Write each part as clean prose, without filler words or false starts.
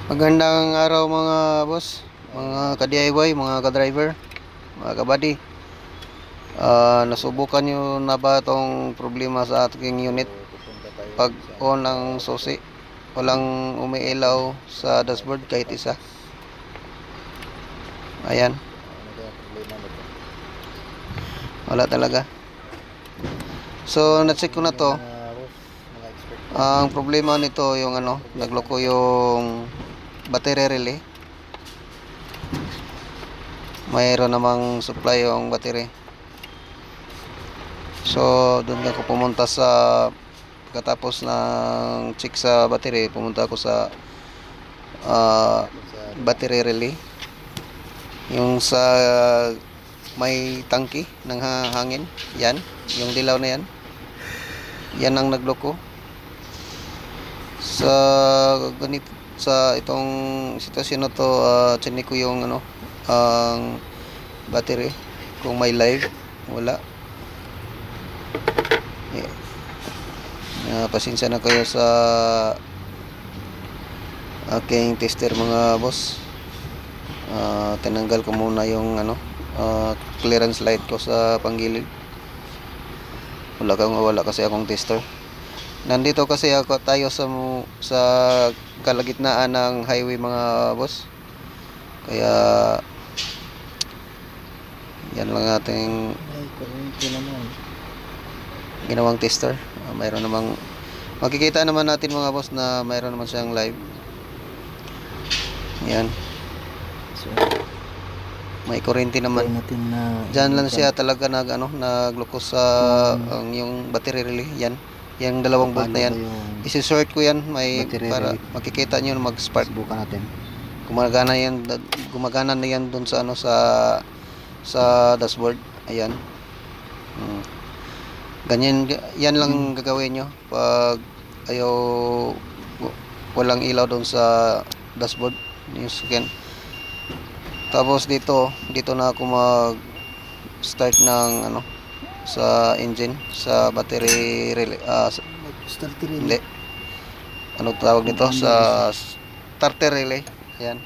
Magandang araw mga boss, mga ka-DIY, mga ka-driver, mga ka-buddy. Nasubukan nyo na ba itong problema sa ating unit? Pag on ang susi, walang umiilaw sa dashboard kahit isa. Ayan, wala talaga. So na-check ko na to. Ang problema nito yung nagloko yung battery relay. Mayroon namang supply yung battery. So doon ako pumunta sa pagkatapos ng check sa battery, pumunta ako sa battery relay, yung sa may tangki ng hangin. Yan, yung dilaw na yan ang nagloko sa ganito. Sa itong sitwasyon na to, chinik ko yung ang battery kung may live. Wala. Pasensya na kayo sa aking tester mga boss. Tinanggal ko muna yung clearance light ko sa panggilid. Wala kasi akong tester. Nandito kasi tayo sa kalagitnaan ng highway mga boss. Kaya yan lang ating ginawang tester. Mayroon namang makikita naman natin mga boss na mayroon naman siyang live. Yan. So, may kuryente naman. Diyan lang siya talaga nagloko sa yung battery relay. Yung dalawang bolt na yan. Isi-sort ko yan para makikita nyo mag-spark. Subukan natin. Gumagana na yan dun sa sa dashboard. Ayan. Ganyan, yan lang gagawin nyo pag walang ilaw doon sa dashboard yung skin. Tapos dito na ako mag start ng sa engine, sa battery relay, Starter relay. Ano tawag nito? Sa starter relay. Ayan.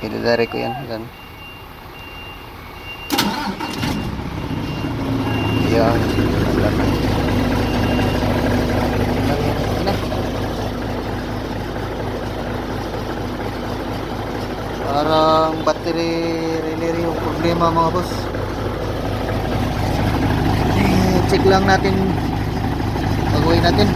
I-direct ko yan. Ayan. Ayan. Parang battery relay yung problema mga boss. Check lang natin, gagawin natin.